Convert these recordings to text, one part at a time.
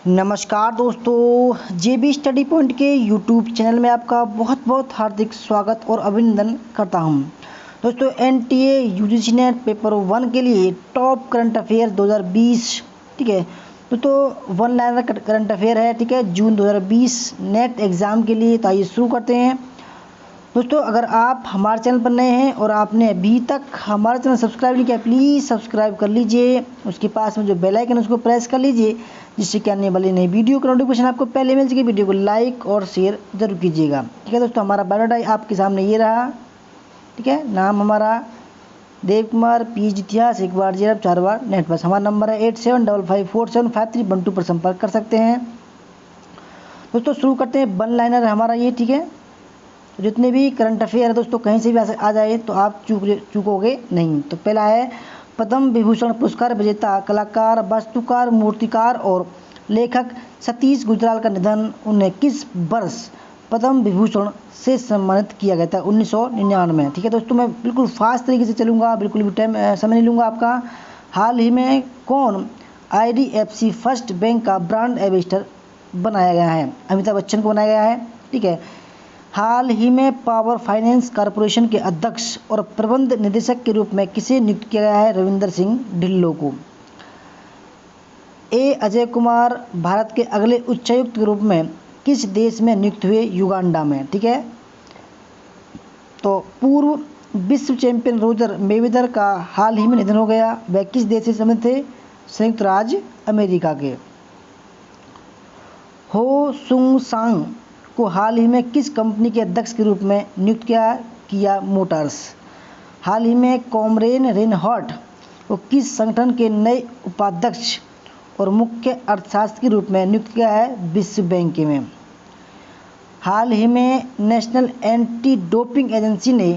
नमस्कार दोस्तों, जेबी study point के यूट्यूब चैनल में आपका बहुत बहुत हार्दिक स्वागत और अभिनंदन करता हूं। दोस्तों, एनटीए यूजीसी नेट पेपर 1 के लिए टॉप करंट अफेयर 2020, ठीक है। दोस्तों, वन लाइनर करंट अफेयर है, ठीक है, जून 2020 नेट एग्ज़ाम के लिए। तो आइए शुरू करते हैं। दोस्तों, अगर आप हमारे चैनल पर नए हैं और आपने अभी तक हमारा चैनल सब्सक्राइब नहीं किया, प्लीज़ सब्सक्राइब कर लीजिए। उसके पास में जो बेल आइकन है उसको प्रेस कर लीजिए, जिससे कि आने वाली नई वीडियो का नोटिफिकेशन आपको पहले मिल सके। वीडियो को लाइक और शेयर जरूर कीजिएगा, ठीक है। दोस्तों, हमारा बायोडाटा आपके सामने ये रहा, ठीक है। नाम हमारा देव कुमार, पीएचडी इतिहास, 1 बार जेरब 4 बार नेट पास। हमारा नंबर है 8755475312 पर संपर्क कर सकते हैं। दोस्तों, शुरू करते हैं। वन लाइनर हमारा ये, ठीक है। तो जितने भी करंट अफेयर है दोस्तों, कहीं से भी आ जाए तो आप चूकोगे नहीं। तो पहला है, पद्म विभूषण पुरस्कार विजेता कलाकार, वास्तुकार, मूर्तिकार और लेखक सतीश गुजराल का निधन। उन्हें किस वर्ष पद्म विभूषण से सम्मानित किया गया था? 1999। ठीक है दोस्तों, मैं बिल्कुल फास्ट तरीके से चलूँगा, बिल्कुल भी टाइम समय नहीं लूँगा आपका। हाल ही में कौन IDFC फर्स्ट बैंक का ब्रांड एम्बेसडर बनाया गया है? अमिताभ बच्चन को बनाया गया है, ठीक है। हाल ही में पावर फाइनेंस कॉरपोरेशन के अध्यक्ष और प्रबंध निदेशक के रूप में किसे नियुक्त किया गया है? रविंदर सिंह ढिल्लों को। अजय कुमार भारत के अगले उच्चायुक्त के रूप में किस देश में नियुक्त हुए? युगांडा में, ठीक है। तो पूर्व विश्व चैंपियन रोजर मेवेदर का हाल ही में निधन हो गया। वह किस देश से संबंधित थे? संयुक्त राज्य अमेरिका के। हो सुंग सांग को हाल ही में किस कंपनी के अध्यक्ष के रूप में नियुक्त किया मोटर्स। हाल ही में कॉमरेन रेनहार्ट को किस संगठन के नए उपाध्यक्ष और मुख्य अर्थशास्त्री के रूप में नियुक्त किया है? विश्व बैंक में। हाल ही में नेशनल एंटी डोपिंग एजेंसी ने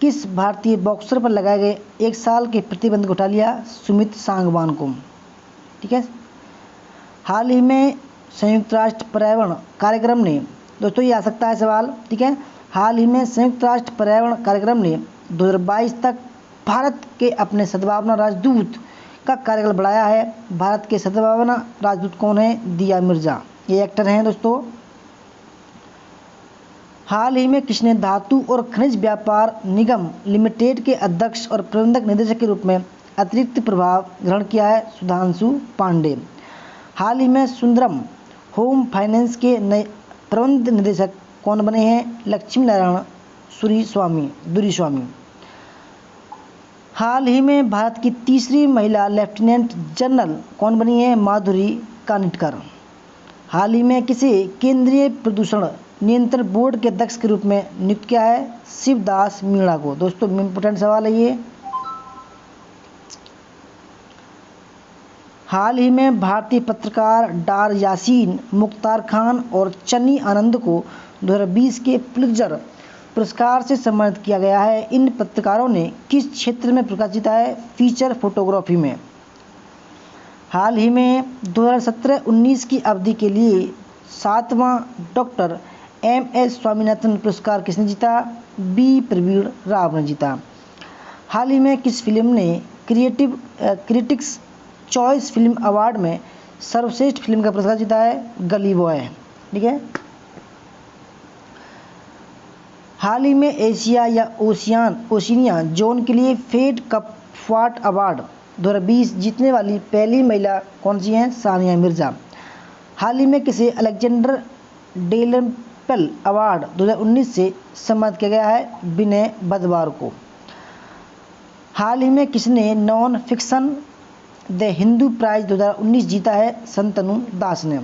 किस भारतीय बॉक्सर पर लगाए गए 1 साल के प्रतिबंध को उठा लिया? सुमित सांगवान को, ठीक है। हाल ही में संयुक्त राष्ट्र पर्यावरण कार्यक्रम ने, दोस्तों ये आ सकता है सवाल, ठीक है। हाल ही में संयुक्त राष्ट्र पर्यावरण कार्यक्रम ने 2022 तक भारत के अपने सद्भावना राजदूत का कार्यकाल बढ़ाया है। भारत के सद्भावना राजदूत कौन है? दिया मिर्जा, ये एक्टर हैं दोस्तों। हाल ही में किसने धातु और खनिज व्यापार निगम लिमिटेड के अध्यक्ष और प्रबंधक निदेशक के रूप में अतिरिक्त प्रभाव ग्रहण किया है? सुधांशु पांडे। हाल ही में सुंदरम होम फाइनेंस के नए प्रबंध निदेशक कौन बने हैं? लक्ष्मी नारायण दुरीस्वामी। हाल ही में भारत की तीसरी महिला लेफ्टिनेंट जनरल कौन बनी है? माधुरी कानिटकर। हाल ही में किसे केंद्रीय प्रदूषण नियंत्रण बोर्ड के अध्यक्ष के रूप में नियुक्त किया है? शिवदास मीणा को। दोस्तों, इम्पोर्टेंट सवाल है ये। हाल ही में भारतीय पत्रकार डार यासीन, मुख्तार खान और चन्नी आनंद को 2020 के पुलित्जर पुरस्कार से सम्मानित किया गया है। इन पत्रकारों ने किस क्षेत्र में प्रकाश जीता है? फीचर फोटोग्राफी में। हाल ही में 2017-19 की अवधि के लिए 7वां डॉक्टर MS स्वामीनाथन पुरस्कार किसने जीता? B प्रवीण राव ने जीता। हाल ही में किस फिल्म ने क्रिटिक्स चॉइस फिल्म अवार्ड में सर्वश्रेष्ठ फिल्म का पुरस्कार जीता है? गली बॉय, ठीक है। हाल ही में एशिया या ओशिनिया जोन के लिए फेड कप फाट अवार्ड 2020 जीतने वाली पहली महिला कौन सी हैं? सानिया मिर्जा। हाल ही में किसे अलेक्जेंडर डेलनपेल अवार्ड 2019 से सम्मानित किया गया है? विनय बदवार को। हाल ही में किसने non fiction the Hindu prize 2019 जीता है? संतनु दास ने।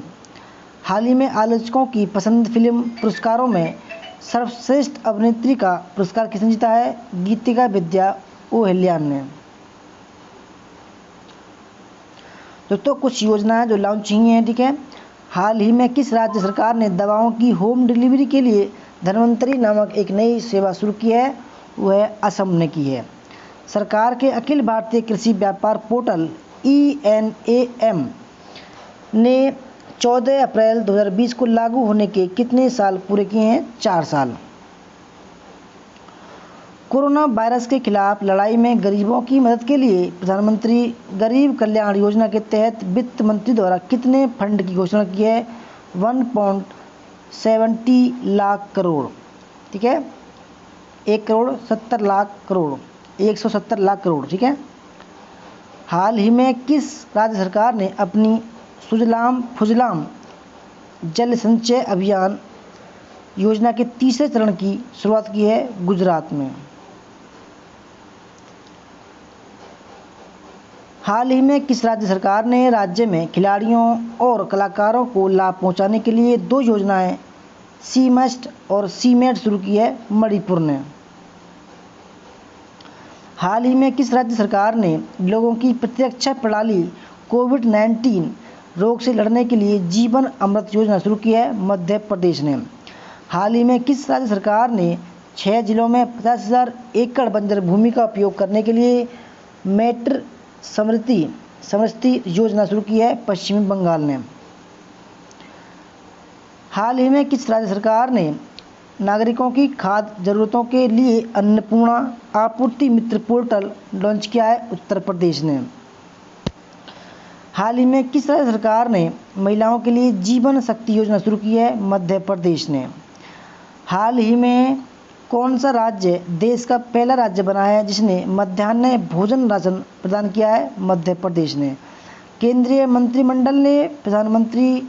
हाल ही में आलोचकों की पसंद फिल्म पुरस्कारों में सर्वश्रेष्ठ अभिनेत्री का पुरस्कार किसने जीता है? गीतिका विद्या ओहल्यान ने। दोस्तों, कुछ योजनाएं जो लॉन्च हुई हैं, ठीक है। हाल ही में किस राज्य सरकार ने दवाओं की होम डिलीवरी के लिए धन्वंतरी नामक एक नई सेवा शुरू की है? वह असम ने की है। सरकार के अखिल भारतीय कृषि व्यापार पोर्टल ENAM ने 14 अप्रैल 2020 को लागू होने के कितने साल पूरे किए हैं? 4 साल। कोरोना वायरस के खिलाफ लड़ाई में गरीबों की मदद के लिए प्रधानमंत्री गरीब कल्याण योजना के तहत वित्त मंत्री द्वारा कितने फंड की घोषणा की है? 1.70 लाख करोड़। ठीक है, 1,70,00,000 करोड़, 170 लाख करोड़। ठीक है। हाल ही में किस राज्य सरकार ने अपनी सुजलाम फुजलाम जल संचय अभियान योजना के तीसरे चरण की शुरुआत की है? गुजरात में। हाल ही में किस राज्य सरकार ने राज्य में खिलाड़ियों और कलाकारों को लाभ पहुंचाने के लिए 2 योजनाएं सीमस्ट और सीमेट शुरू की है? मणिपुर ने। हाल ही में किस राज्य सरकार ने लोगों की प्रतिरक्षा प्रणाली कोविड-19 रोग से लड़ने के लिए जीवन अमृत योजना शुरू की है? मध्य प्रदेश ने। हाल ही में किस राज्य सरकार ने 6 जिलों में 50,000 एकड़ बंजर भूमि का उपयोग करने के लिए मेट्र समृद्धि योजना शुरू की है? पश्चिमी बंगाल ने। हाल ही में किस राज्य सरकार ने नागरिकों की खाद्य जरूरतों के लिए अन्नपूर्णा आपूर्ति मित्र पोर्टल लॉन्च किया है? उत्तर प्रदेश ने। हाल ही में किस राज्य सरकार ने महिलाओं के लिए जीवन शक्ति योजना शुरू की है? मध्य प्रदेश ने। हाल ही में कौन सा राज्य देश का पहला राज्य बना है जिसने मध्याह्न भोजन राशन प्रदान किया है? मध्य प्रदेश ने। केंद्रीय मंत्रिमंडल ने प्रधानमंत्री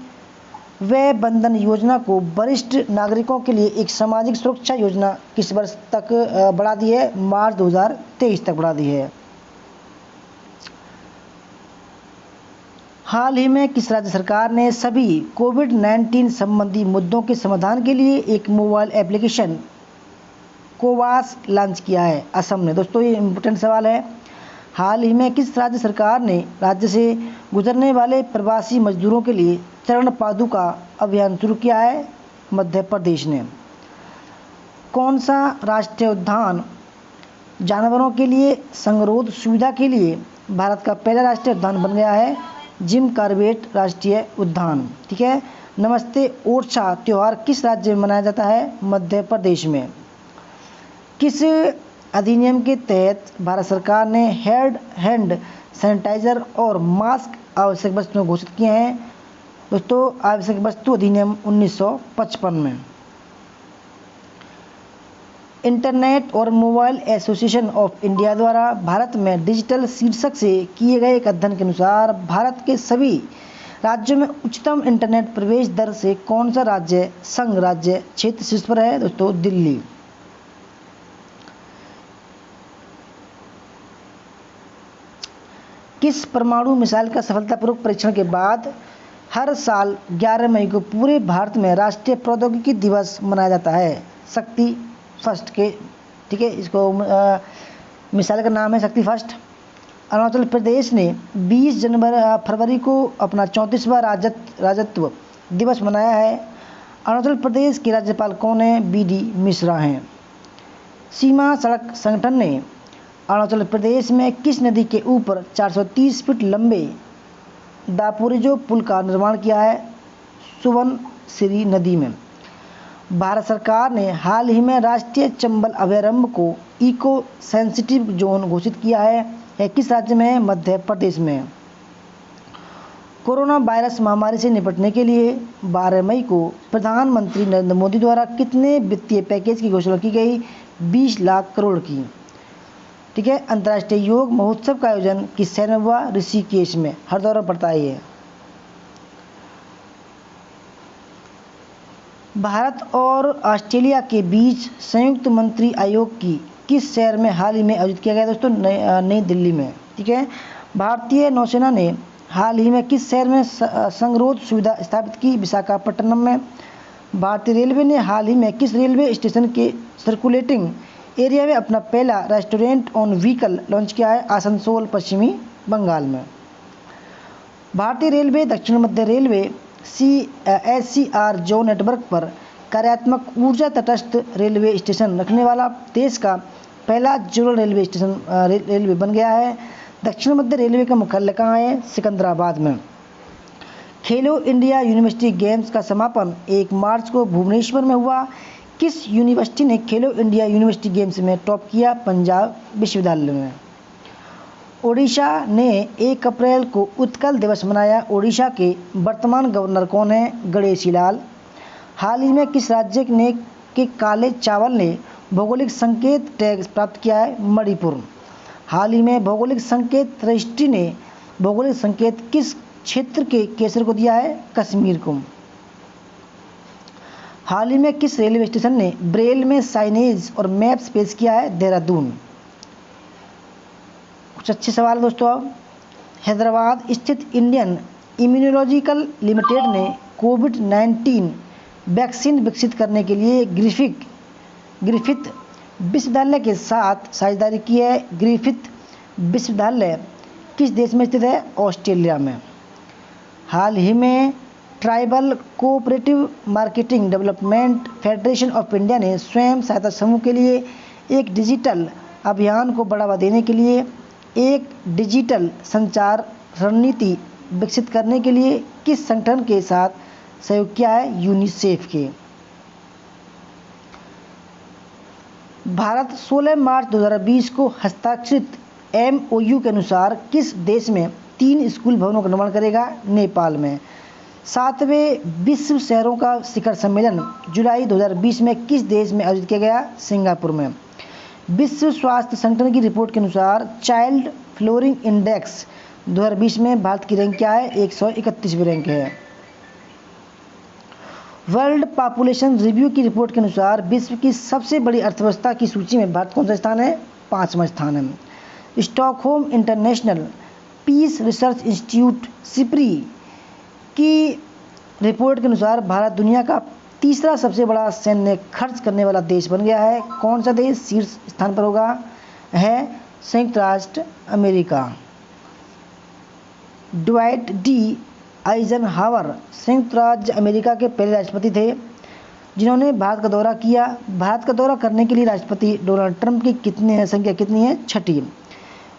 वय बंधन योजना को वरिष्ठ नागरिकों के लिए एक सामाजिक सुरक्षा योजना किस वर्ष तक बढ़ा दी है? मार्च 2023 तक बढ़ा दी है। हाल ही में किस राज्य सरकार ने सभी कोविड-19 संबंधी मुद्दों के समाधान के लिए एक मोबाइल एप्लीकेशन कोवास लॉन्च किया है? असम ने। दोस्तों ये इम्पोर्टेंट सवाल है। हाल ही में किस राज्य सरकार ने राज्य से गुजरने वाले प्रवासी मजदूरों के लिए चरण पादुका अभियान शुरू किया है? मध्य प्रदेश ने। कौन सा राष्ट्रीय उद्यान जानवरों के लिए संगरोध सुविधा के लिए भारत का पहला राष्ट्रीय उद्यान बन गया है? जिम कॉर्बेट राष्ट्रीय उद्यान। ठीक है। नमस्ते ओरछा त्यौहार किस राज्य में मनाया जाता है? मध्य प्रदेश में। किस अधिनियम के तहत भारत सरकार ने हैंड सैनिटाइजर और मास्क आवश्यक वस्तुएं घोषित किए हैं? दोस्तों आवश्यक वस्तु अधिनियम 1955 में। इंटरनेट और मोबाइल एसोसिएशन ऑफ इंडिया द्वारा भारत में डिजिटल शीर्षक से किए गए एक अध्ययन के अनुसार भारत के सभी राज्यों में उच्चतम इंटरनेट प्रवेश दर से कौन सा राज्य संघ राज्य क्षेत्र शीर्ष पर है? दोस्तों दिल्ली। किस परमाणु मिसाइल का सफलतापूर्वक परीक्षण के बाद हर साल 11 मई को पूरे भारत में राष्ट्रीय प्रौद्योगिकी दिवस मनाया जाता है? शक्ति फर्स्ट के। ठीक है, इसको मिसाइल का नाम है शक्ति फर्स्ट। अरुणाचल प्रदेश ने 20 फरवरी को अपना 34वां राज्यत्व दिवस मनाया है। अरुणाचल प्रदेश के राज्यपाल कौन है? BD मिश्रा हैं। सीमा सड़क संगठन ने अरुणाचल प्रदेश में किस नदी के ऊपर 430 फीट लंबे दापोरिजो पुल का निर्माण किया है? सुबनसिरी नदी में। भारत सरकार ने हाल ही में राष्ट्रीय चंबल अभयारण्य को इको सेंसिटिव जोन घोषित किया है। यह किस राज्य में है? मध्य प्रदेश में। कोरोना वायरस महामारी से निपटने के लिए 12 मई को प्रधानमंत्री नरेंद्र मोदी द्वारा कितने वित्तीय पैकेज की घोषणा की गई? 20 लाख करोड़ की। ठीक है। अंतर्राष्ट्रीय योग महोत्सव का आयोजन किस शहर में हुआ? ऋषिकेश में। हरिद्वार में पड़ता है ये। भारत और ऑस्ट्रेलिया के बीच संयुक्त मंत्री आयोग की किस शहर में हाल ही में आयोजित किया गया? दोस्तों नई दिल्ली में। ठीक है। भारतीय नौसेना ने हाल ही में किस शहर में संगरोध सुविधा स्थापित की? विशाखापट्टनम में। भारतीय रेलवे ने हाल ही में किस रेलवे स्टेशन के सर्कुलेटिंग एरिया में अपना पहला रेस्टोरेंट ऑन व्हीकल लॉन्च किया है? आसनसोल पश्चिमी बंगाल में। भारतीय रेलवे दक्षिण मध्य रेलवे SCR जो नेटवर्क पर कार्यात्मक ऊर्जा तटस्थ रेलवे स्टेशन रखने वाला देश का पहला जोड़ल रेलवे बन गया है। दक्षिण मध्य रेलवे का मुख्यालय कहाँ है? सिकंदराबाद में। खेलो इंडिया यूनिवर्सिटी गेम्स का समापन 1 मार्च को भुवनेश्वर में हुआ। किस यूनिवर्सिटी ने खेलो इंडिया यूनिवर्सिटी गेम्स में टॉप किया? पंजाब विश्वविद्यालय में। ओडिशा ने 1 अप्रैल को उत्कल दिवस मनाया। ओडिशा के वर्तमान गवर्नर कौन है? गणेशी लाल। हाल ही में किस राज्य ने के काले चावल ने भौगोलिक संकेत टैग प्राप्त किया है? मणिपुर। हाल ही में भौगोलिक संकेत रजिस्ट्री ने भौगोलिक संकेत किस क्षेत्र के केसर को दिया है? कश्मीर को। हाल ही में किस रेलवे स्टेशन ने ब्रेल में साइनेज और मैप्स पेश किया है? देहरादून। कुछ अच्छे सवाल दोस्तों। अब हैदराबाद स्थित इंडियन इम्यूनोलॉजिकल लिमिटेड ने कोविड-19 वैक्सीन विकसित करने के लिए ग्रिफिथ विश्वविद्यालय के साथ साझेदारी की है। ग्रिफिथ विश्वविद्यालय किस देश में स्थित है? ऑस्ट्रेलिया में। हाल ही में tribal cooperative marketing development federation of India ने स्वयं सहायता समूह के लिए एक डिजिटल अभियान को बढ़ावा देने के लिए एक डिजिटल संचार रणनीति विकसित करने के लिए किस संगठन के साथ सहयोग किया है? यूनिसेफ के। भारत 16 मार्च 2020 को हस्ताक्षरित MOU के अनुसार किस देश में 3 स्कूल भवनों का निर्माण करेगा? नेपाल में। 7वें विश्व शहरों का शिखर सम्मेलन जुलाई 2020 में किस देश में आयोजित किया गया? सिंगापुर में। विश्व स्वास्थ्य संगठन की रिपोर्ट के अनुसार चाइल्ड फ्लोरिंग इंडेक्स 2020 में भारत की रैंक क्या है? 131वीं रैंक है। वर्ल्ड पॉपुलेशन रिव्यू की रिपोर्ट के अनुसार विश्व की सबसे बड़ी अर्थव्यवस्था की सूची में भारत कौन सा स्थान है? 5वां स्थान है। Stockholm international peace research institute SIPRI की रिपोर्ट के अनुसार भारत दुनिया का तीसरा सबसे बड़ा सैन्य खर्च करने वाला देश बन गया है। कौन सा देश शीर्ष स्थान पर होगा? है संयुक्त राष्ट्र अमेरिका। ड्वाइट डी आइजनहावर संयुक्त राज्य अमेरिका के पहले राष्ट्रपति थे जिन्होंने भारत का दौरा किया। भारत का दौरा करने के लिए राष्ट्रपति डोनाल्ड ट्रंप की संख्या कितनी है? 6ठी।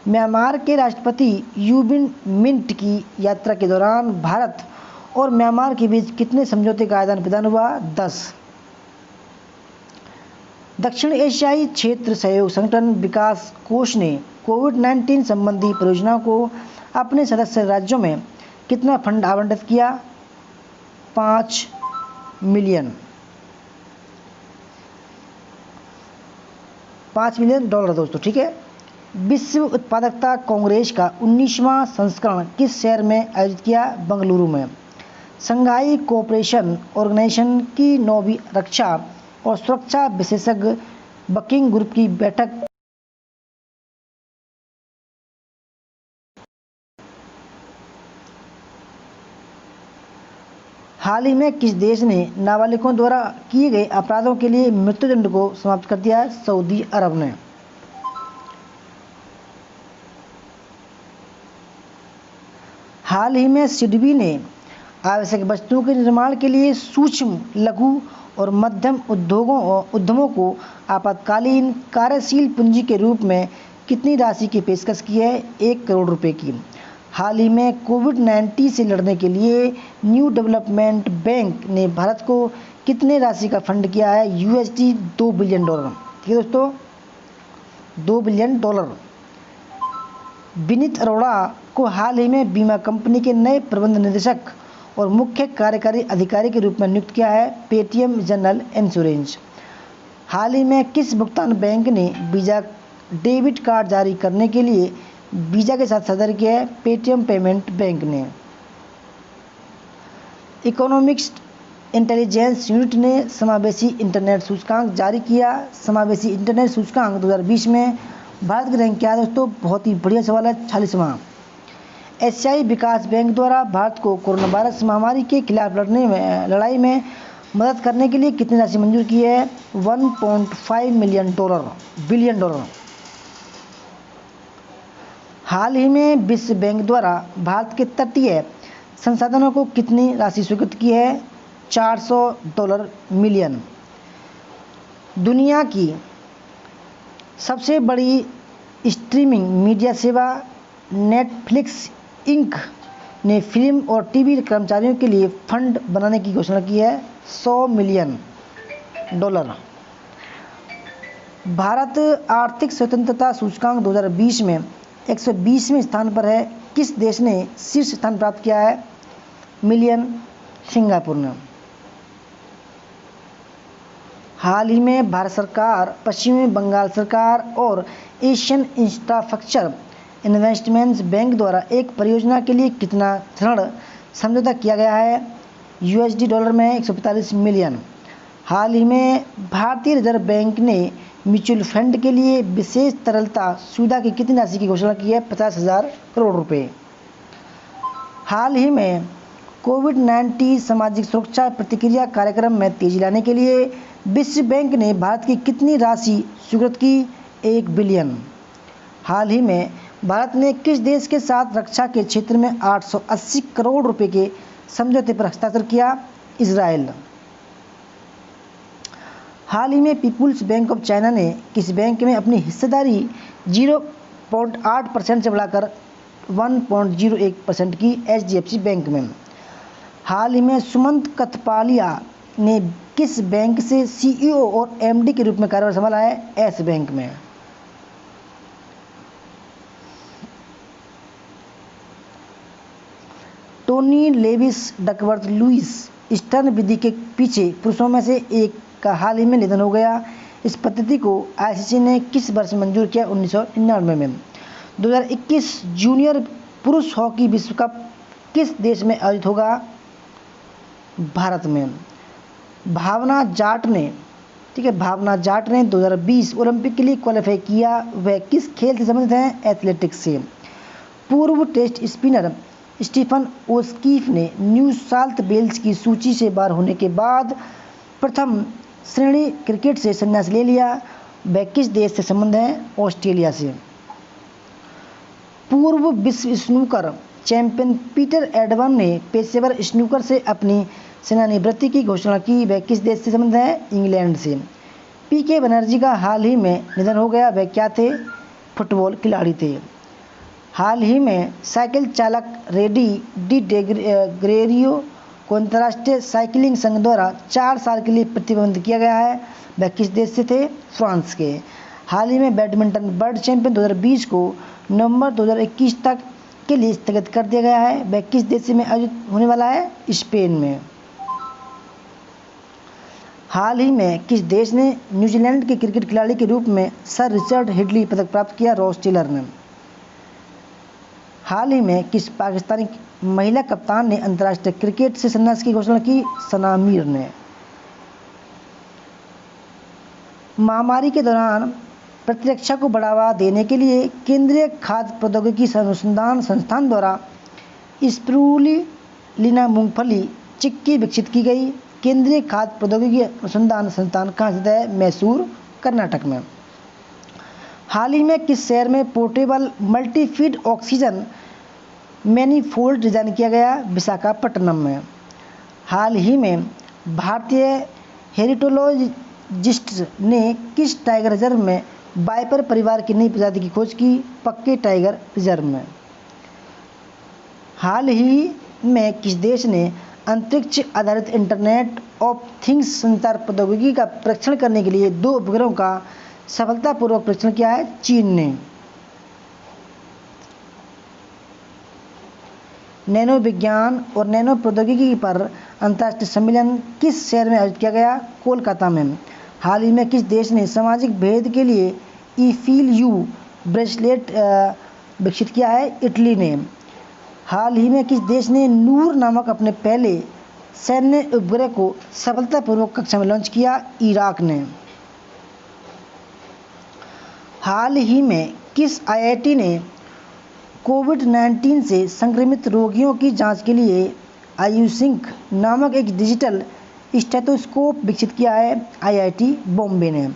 म्यांमार के राष्ट्रपति यू विन मिंट की यात्रा के दौरान भारत और म्यांमार के बीच कितने समझौते का आदान प्रदान हुआ? 10। दक्षिण एशियाई क्षेत्र सहयोग संगठन विकास कोष ने कोविड-19 संबंधी परियोजनाओं को अपने सदस्य राज्यों में कितना फंड आवंटित किया? 5 मिलियन $5 दोस्तों, ठीक है। विश्व उत्पादकता कांग्रेस का 19वां संस्करण किस शहर में आयोजित किया? बंगलुरु में। शंघाई कोऑपरेशन ऑर्गेनाइजेशन की 9वीं रक्षा और सुरक्षा विशेषज्ञ वर्किंग ग्रुप की बैठक हाल ही में किस देश ने नाबालिगों द्वारा किए गए अपराधों के लिए मृत्युदंड को समाप्त कर दिया है? सऊदी अरब ने। हाल ही में सिडबी ने आवश्यक वस्तुओं के निर्माण के लिए सूक्ष्म, लघु और मध्यम उद्यमों को आपातकालीन कार्यशील पूंजी के रूप में कितनी राशि की पेशकश की है? 1 करोड़ रुपए की। हाल ही में कोविड-19 से लड़ने के लिए न्यू डेवलपमेंट बैंक ने भारत को कितने राशि का फंड किया है? $2 बिलियन। ठीक है दोस्तों, $2 बिलियन। विनीत अरोड़ा को हाल ही में बीमा कंपनी के नए प्रबंध निदेशक और मुख्य कार्यकारी अधिकारी के रूप में नियुक्त किया है। Paytm general insurance. हाल ही में किस भुगतान बैंक ने वीज़ा डेबिट कार्ड जारी करने के लिए वीज़ा के साथ साझेदारी किया है? पेटीएम पेमेंट बैंक ने। इकोनॉमिक्स इंटेलिजेंस यूनिट ने समावेशी इंटरनेट सूचकांक जारी किया। समावेशी इंटरनेट सूचकांक 2020 में भारत की रैंक क्या है दोस्तों? बहुत ही बढ़िया सवाल है, 46वां। एशियाई विकास बैंक द्वारा भारत को कोरोना वायरस महामारी के खिलाफ लड़ाई में मदद करने के लिए कितनी राशि मंजूर की है? $1.5 बिलियन। हाल ही में विश्व बैंक द्वारा भारत के तटीय संसाधनों को कितनी राशि स्वीकृत की है? $400 मिलियन। दुनिया की सबसे बड़ी स्ट्रीमिंग मीडिया सेवा नेटफ्लिक्स इंक ने फिल्म और टीवी कर्मचारियों के लिए फंड बनाने की घोषणा की है। $100 मिलियन। भारत आर्थिक स्वतंत्रता सूचकांक 2020 में 120वें स्थान पर है। किस देश ने शीर्ष स्थान प्राप्त किया है? मिलियन सिंगापुर ने। हाल ही में भारत सरकार, पश्चिमी बंगाल सरकार और एशियन इंफ्रास्ट्रक्चर इन्वेस्टमेंट्स बैंक द्वारा एक परियोजना के लिए कितना ऋण समझौता किया गया है? USD डॉलर में 145 मिलियन। हाल ही में भारतीय रिजर्व बैंक ने म्यूचुअल फंड के लिए विशेष तरलता सुविधा की कितनी राशि की घोषणा की है? 50,000 करोड़ रुपए। हाल ही में कोविड-19 सामाजिक सुरक्षा प्रतिक्रिया कार्यक्रम में तेजी लाने के लिए विश्व बैंक ने भारत की कितनी राशि स्वीकृत की? 1 बिलियन। हाल ही में भारत ने किस देश के साथ रक्षा के क्षेत्र में 880 करोड़ रुपए के समझौते पर हस्ताक्षर किया? इजराइल। हाल ही में पीपुल्स बैंक ऑफ चाइना ने किस बैंक में अपनी हिस्सेदारी 0.8% से बढ़ाकर 1.01% की? HDFC बैंक में। हाल ही में सुमंत कथपालिया ने किस बैंक से CEO और MD के रूप में कार्यभार संभाला है? एस बैंक में। Tony Lewis Duckworth Lewis Stern विधि के पीछे पुरुषों में से एक का हाल ही में निधन हो गया। इस पद्धति को ICC ने किस वर्ष मंजूर किया? 1999 में। 2021 जूनियर पुरुष हॉकी विश्व कप किस देश में आयोजित होगा? भारत में। भावना जाट ने 2020 ओलंपिक के लिए क्वालिफाई किया। वह किस खेल से संबंधित हैं? एथलेटिक्स से। पूर्व टेस्ट स्पिनर स्टीफन ओस्कीफ ने न्यू साउथ वेल्स की सूची से बाहर होने के बाद प्रथम श्रेणी क्रिकेट से संन्यास ले लिया। वह किस देश से संबंध है? ऑस्ट्रेलिया से। पूर्व विश्व स्नूकर चैंपियन पीटर एडवर्न ने पेशेवर स्नूकर से अपनी सेवानिवृत्ति की घोषणा की। वह किस देश से संबंध है? इंग्लैंड से। PK बनर्जी का हाल ही में निधन हो गया। वह क्या थे? फुटबॉल खिलाड़ी थे। हाल ही में साइकिल चालक रेडी डी ग्रेरियो को अंतर्राष्ट्रीय साइकिलिंग संघ द्वारा 4 साल के लिए प्रतिबंधित किया गया है। वह किस देश से थे? फ्रांस के। हाल ही में बैडमिंटन वर्ल्ड चैंपियन 2020 को नवंबर 2021 तक के लिए स्थगित कर दिया गया है। वह किस देश में आयोजित होने वाला है? स्पेन में। हाल ही में किस देश ने न्यूजीलैंड के क्रिकेट खिलाड़ी के रूप में सर रिचर्ड हेडली पदक प्राप्त किया? रॉस टेलर ने। हाल ही में किस पाकिस्तानी महिला कप्तान ने अंतर्राष्ट्रीय क्रिकेट से संन्यास की घोषणा की? सना मीर ने। महामारी के दौरान प्रतिरक्षा को बढ़ावा देने के लिए केंद्रीय खाद्य प्रौद्योगिकी अनुसंधान संस्थान द्वारा स्पिरुलिना मूंगफली चिक्की विकसित की गई। केंद्रीय खाद्य प्रौद्योगिकी अनुसंधान संस्थान कहाँ स्थित है? मैसूर, कर्नाटक में। हाल ही में किस शहर में पोर्टेबल मल्टीफीड ऑक्सीजन मैनीफोल्ड डिजाइन किया गया? विशाखापट्टनम में। हाल ही में भारतीय हेरिटोलॉजिस्ट्स ने किस टाइगर रिजर्व में वाइपर परिवार की नई प्रजाति की खोज की? पक्के टाइगर रिजर्व में। हाल ही में किस देश ने अंतरिक्ष आधारित इंटरनेट ऑफ थिंग्स संचार प्रौद्योगिकी का परीक्षण करने के लिए 2 उपग्रहों का सफलतापूर्वक परीक्षण किया है? चीन ने। नैनो विज्ञान और नैनो प्रौद्योगिकी पर अंतर्राष्ट्रीय सम्मेलन किस शहर में आयोजित किया गया? कोलकाता में। हाल ही में किस देश ने सामाजिक भेद के लिए ई-फील-यू ब्रेसलेट विकसित किया है? इटली ने। हाल ही में किस देश ने नूर नामक अपने पहले सैन्य उपग्रह को सफलतापूर्वक कक्षा में लॉन्च किया? इराक ने। हाल ही में किस IIT ने कोविड-19 से संक्रमित रोगियों की जांच के लिए आयुसिंक नामक एक डिजिटल स्टेथोस्कोप विकसित किया है? IIT बॉम्बे ने।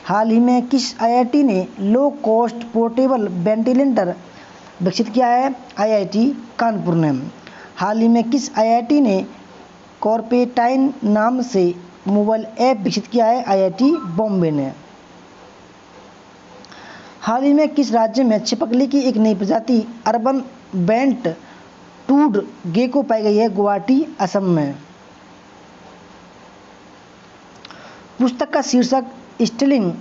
हाल ही में किस IIT ने लो कॉस्ट पोर्टेबल वेंटिलेटर विकसित किया है? IIT कानपुर ने। हाल ही में किस IIT ने कॉर्पेटाइन नाम से मोबाइल ऐप विकसित किया है? IIT बॉम्बे ने। हाल ही में किस राज्य में छिपकली की एक नई प्रजाति अर्बन बेंट टूड गेको पाई गई है? गुवाहाटी, असम में। पुस्तक का शीर्षक shuttling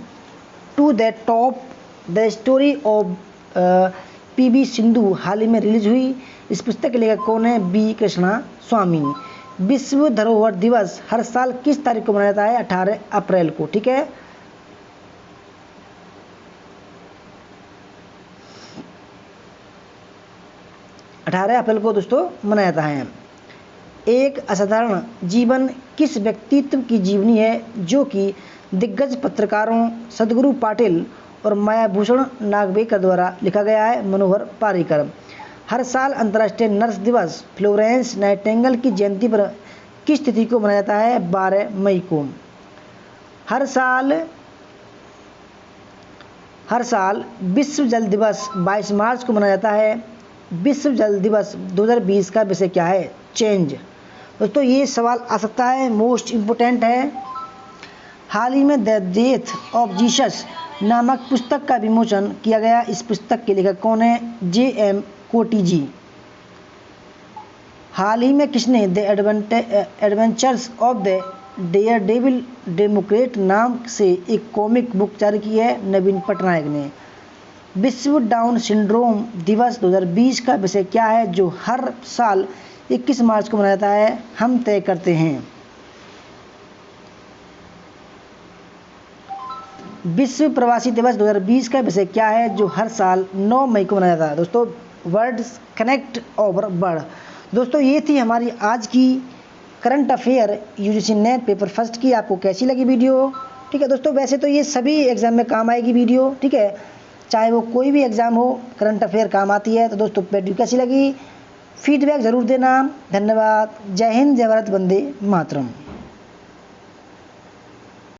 to the top the story of PV Sindhu हाल ही में रिलीज हुई। इस पुस्तक के लेखक कौन है? बी कृष्णा स्वामी। विश्व धरोहर दिवस हर साल किस तारीख को मनाया जाता है? 18 अप्रैल को। ठीक है, अठारह अप्रैल को दोस्तों मनाया जाता है। एक असाधारण जीवन किस व्यक्तित्व की जीवनी है जो कि दिग्गज पत्रकारों सदगुरु पाटिल और मायाभूषण नागवेकर द्वारा लिखा गया है? मनोहर पारिकर। हर साल अंतर्राष्ट्रीय नर्स दिवस फ्लोरेंस नाइटिंगेल की जयंती पर किस तिथि को मनाया जाता है? 12 मई को। हर साल विश्व जल दिवस 22 मार्च को मनाया जाता है। विश्व जल दिवस 2020 का विषय क्या है? चेंज। दोस्तों ये सवाल आ सकता है, मोस्ट इम्पोर्टेंट है। हाल ही में द डेथ ऑफ जीसस नामक पुस्तक का विमोचन किया गया। इस पुस्तक के लेखक कौन है? J.M. कोटी जी। हाल ही में किसने the adventures of the Daredevil Democrat नाम से एक कॉमिक बुक जारी की है? नवीन पटनायक ने। विश्व डाउन सिंड्रोम दिवस 2020 का विषय क्या है जो हर साल 21 मार्च को मनाया जाता है? हम तय करते हैं। विश्व प्रवासी दिवस 2020 का विषय क्या है जो हर साल 9 मई को मनाया जाता है? दोस्तों वर्ड्स कनेक्ट ओवर वर्ड। दोस्तों ये थी हमारी आज की current affair UGC net paper first की। आपको कैसी लगी वीडियो? ठीक है दोस्तों, वैसे तो ये सभी एग्जाम में काम आएगी वीडियो। ठीक है, चाहे वो कोई भी एग्जाम हो, करंट अफेयर काम आती है। तो दोस्तों वीडियो कैसी लगी फीडबैक ज़रूर देना। धन्यवाद। जय हिंद, जय भारत, वंदे मातरम।